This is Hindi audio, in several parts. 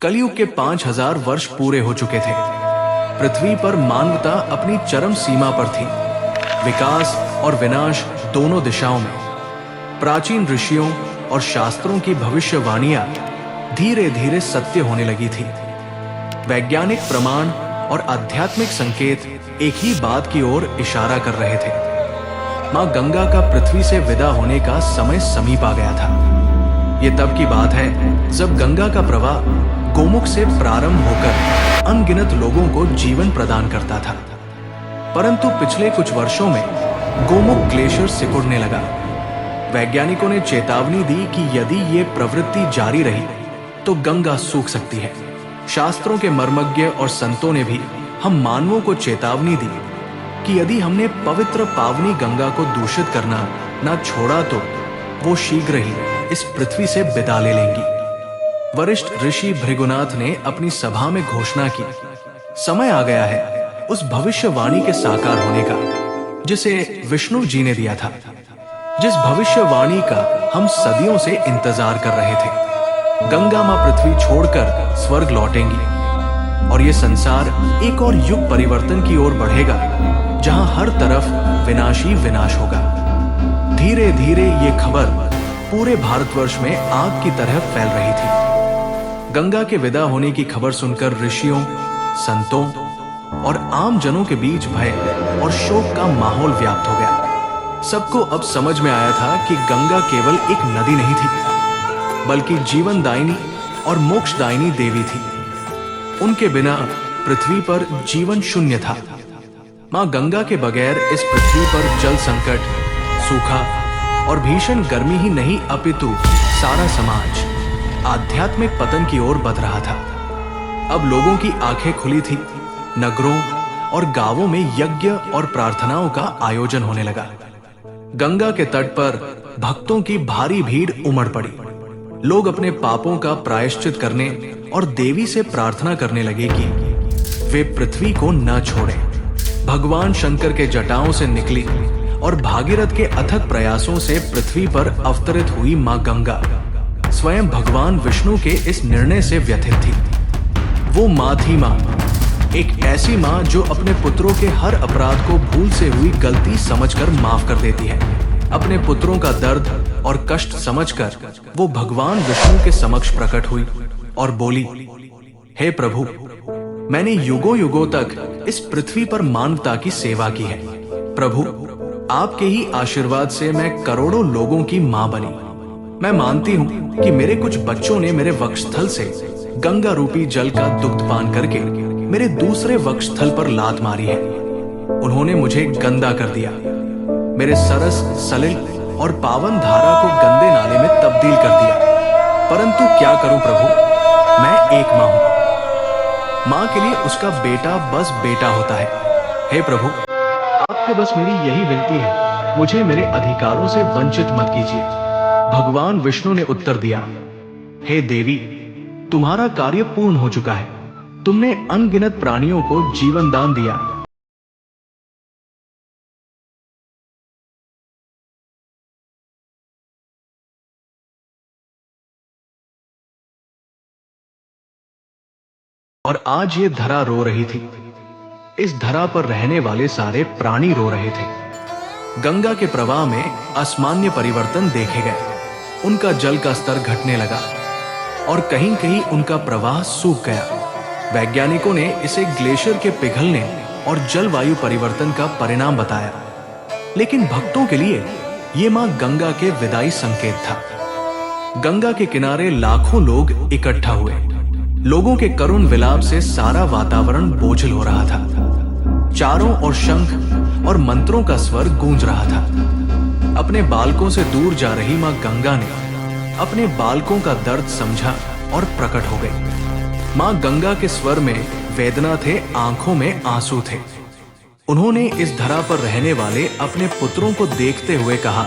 कलयुग के 5000 वर्ष पूरे हो चुके थे। पृथ्वी पर मानवता अपनी चरम सीमा पर थी, विकास और विनाश दोनों दिशाओं में। प्राचीन ऋषियों और शास्त्रों की भविष्यवाणियां धीरे धीरे सत्य होने लगी थी। वैज्ञानिक प्रमाण और आध्यात्मिक संकेत एक ही बात की ओर इशारा कर रहे थे। मां गंगा का पृथ्वी से विदा होने का समय समीप आ गया था। यह तब की बात है जब गंगा का प्रवाह गोमुख से प्रारंभ होकर अनगिनत लोगों को जीवन प्रदान करता था। परंतु पिछले कुछ वर्षों में गोमुख ग्लेशियर सिकुड़ने लगा। वैज्ञानिकों ने चेतावनी दी कि यदि ये प्रवृत्ति जारी रही तो गंगा सूख सकती है। शास्त्रों के मर्मज्ञ और संतों ने भी हम मानवों को चेतावनी दी कि यदि हमने पवित्र पावनी गंगा को दूषित करना न छोड़ा तो वो शीघ्र ही इस पृथ्वी से विदा ले लेंगी। वरिष्ठ ऋषि भृगुनाथ ने अपनी सभा में घोषणा की, समय आ गया है उस भविष्यवाणी के साकार होने का जिसे विष्णु जी ने दिया था, जिस भविष्यवाणी का हम सदियों से इंतजार कर रहे थे। गंगा मां पृथ्वी छोड़कर स्वर्ग लौटेंगी और ये संसार एक और युग परिवर्तन की ओर बढ़ेगा जहां हर तरफ विनाश ही विनाश होगा। धीरे धीरे ये खबर पूरे भारतवर्ष में आग की तरह फैल रही थी। गंगा के विदा होने की खबर सुनकर ऋषियों, संतों और आम जनों के बीच भय और शोक का माहौल व्याप्त हो गया। सबको अब समझ में आया था कि गंगा केवल एक नदी नहीं थी, बल्कि जीवनदायिनी और मोक्षदायिनी देवी थी। उनके बिना पृथ्वी पर जीवन शून्य था। मां गंगा के बगैर इस पृथ्वी पर जल संकट, सूखा और भीषण गर्मी ही नहीं अपितु सारा समाज आध्यात्मिक पतन की ओर बढ़ रहा था। अब लोगों की आंखें खुली थी। नगरों और गांवों में यज्ञ और प्रार्थनाओं का आयोजन होने लगा। गंगा के तट पर भक्तों की भारी भीड़ उमड़ पड़ी। लोग अपने पापों का प्रायश्चित करने और देवी से प्रार्थना करने लगे कि वे पृथ्वी को न छोड़ें। भगवान शंकर के जटाओं से निकली और भागीरथ के अथक प्रयासों से पृथ्वी पर अवतरित हुई मां गंगा स्वयं भगवान विष्णु के इस निर्णय से व्यथित थी। वो मां थी मां, एक ऐसी मां जो अपने पुत्रों के हर अपराध को भूल से हुई गलती समझकर माफ कर देती है। अपने पुत्रों का दर्द और कष्ट समझकर वो भगवान विष्णु के समक्ष प्रकट हुई और बोली, हे प्रभु, मैंने युगों युगों तक इस पृथ्वी पर मानवता की सेवा की है। प्रभु, आपके ही आशीर्वाद से मैं करोड़ों लोगों की मां बनी। मैं मानती हूँ कि मेरे कुछ बच्चों ने मेरे वक्षस्थल से गंगा रूपी जल का दुग्ध पान करके मेरे दूसरे वक्षस्थल पर लात मारी है। उन्होंने मुझे गंदा कर दिया, मेरे सरस, सलिल और पावन धारा को गंदे नाले में तब्दील कर दिया। परंतु क्या करूं प्रभु, मैं एक मां हूं। मां के लिए उसका बेटा बस बेटा होता है। हे प्रभु, आपसे बस मेरी यही विनती है, मुझे मेरे अधिकारों से वंचित मत कीजिए। भगवान विष्णु ने उत्तर दिया, हे देवी, तुम्हारा कार्य पूर्ण हो चुका है। तुमने अनगिनत प्राणियों को जीवन दान दिया। और आज ये धरा रो रही थी। इस धरा पर रहने वाले सारे प्राणी रो रहे थे। गंगा के प्रवाह में असामान्य परिवर्तन देखे गए। उनका जल का स्तर घटने लगा और कहीं कहीं उनका प्रवाह सूख गया। वैज्ञानिकों ने इसे ग्लेशियर के पिघलने और जलवायु परिवर्तन का परिणाम बताया। लेकिन भक्तों के लिए यह मां गंगा के विदाई संकेत था। गंगा के किनारे लाखों लोग इकट्ठा हुए। लोगों के करुण विलाप से सारा वातावरण बोझिल हो रहा था। चारों ओर शंख और मंत्रों का स्वर गूंज रहा था। अपने बालकों से दूर जा रही मां गंगा ने अपने बालकों का दर्द समझा और प्रकट हो गई। मां गंगा के स्वर में वेदना थे, आंखों में आंसू थे। उन्होंने इस धरा पर रहने वाले अपने पुत्रों को देखते हुए कहा,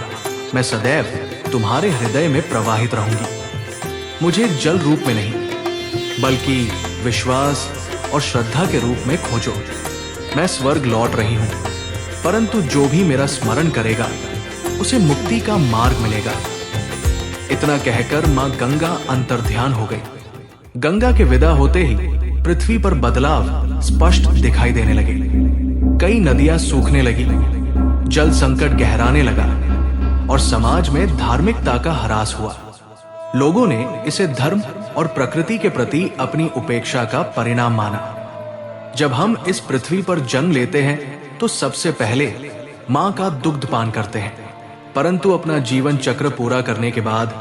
मैं सदैव तुम्हारे हृदय में प्रवाहित रहूंगी। मुझे जल रूप में नहीं बल्कि विश्वास और श्रद्धा के रूप में खोजो। मैं स्वर्ग लौट रही हूं, परंतु जो भी मेरा स्मरण करेगा उसे मुक्ति का मार्ग मिलेगा। इतना कहकर मां गंगा अंतर्ध्यान हो गई। गंगा के विदा होते ही पृथ्वी पर बदलाव स्पष्ट दिखाई देने लगे। कई नदियां सूखने लगी, जल संकट गहराने लगा और समाज में धार्मिकता का ह्रास हुआ। लोगों ने इसे धर्म और प्रकृति के प्रति अपनी उपेक्षा का परिणाम माना। जब हम इस पृथ्वी पर जन्म लेते हैं तो सबसे पहले मां का दुग्ध पान करते हैं, परंतु अपना जीवन चक्र पूरा करने के बाद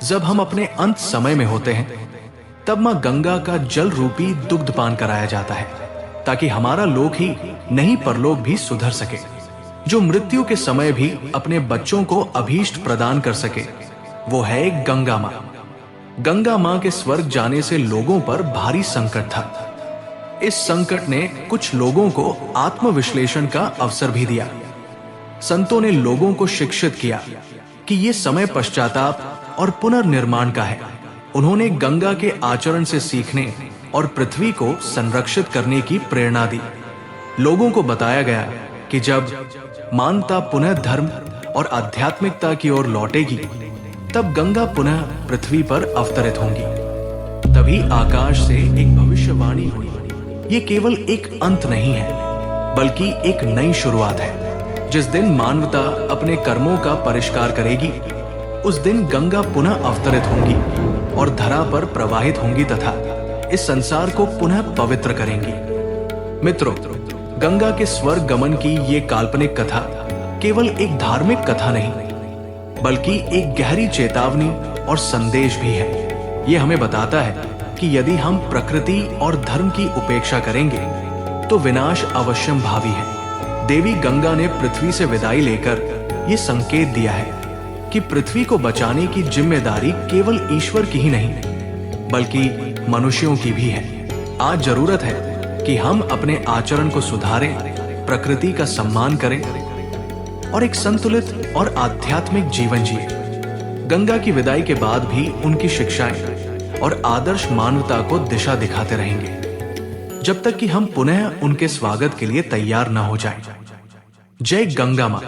जब हम अपने अंत समय में होते हैं तब मां गंगा का जल रूपी दुग्ध पान कराया जाता है, ताकि हमारा लोक ही नहीं परलोक भी सुधर सके। जो मृत्यु के समय भी अपने बच्चों को अभीष्ट प्रदान कर सके, वो है गंगा मां। गंगा मां के स्वर्ग जाने से लोगों पर भारी संकट था। इस संकट ने कुछ लोगों को आत्मविश्लेषण का अवसर भी दिया। संतों ने लोगों को शिक्षित किया कि ये समय पश्चाताप और पुनर्निर्माण का है। उन्होंने गंगा के आचरण से सीखने और पृथ्वी को संरक्षित करने की प्रेरणा दी। लोगों को बताया गया कि जब मानवता पुनः धर्म और आध्यात्मिकता की ओर लौटेगी, तब गंगा पुनः पृथ्वी पर अवतरित होंगी। तभी आकाश से एक भविष्यवाणी हुई। ये केवल एक अंत नहीं है, बल्कि एक नई शुरुआत है। जिस दिन मानवता अपने कर्मों का परिष्कार करेगी, उस दिन गंगा पुनः अवतरित होंगी और धरा पर प्रवाहित होंगी तथा इस संसार को पुनः पवित्र करेंगी। मित्रों, गंगा के स्वर्ग गमन की ये काल्पनिक कथा केवल एक धार्मिक कथा नहीं, बल्कि एक गहरी चेतावनी और संदेश भी है। ये हमें बताता है कि यदि हम प्रकृति और धर्म की उपेक्षा करेंगे तो विनाश अवश्यम भावी है। देवी गंगा ने पृथ्वी से विदाई लेकर ये संकेत दिया है कि पृथ्वी को बचाने की जिम्मेदारी केवल ईश्वर की ही नहीं, बल्कि मनुष्यों की भी है। आज जरूरत है कि हम अपने आचरण को सुधारें, प्रकृति का सम्मान करें और एक संतुलित और आध्यात्मिक जीवन जिए। गंगा की विदाई के बाद भी उनकी शिक्षाएं और आदर्श मानवता को दिशा दिखाते रहेंगे, जब तक कि हम पुनः उनके स्वागत के लिए तैयार न हो जाएं। जय गंगा मां।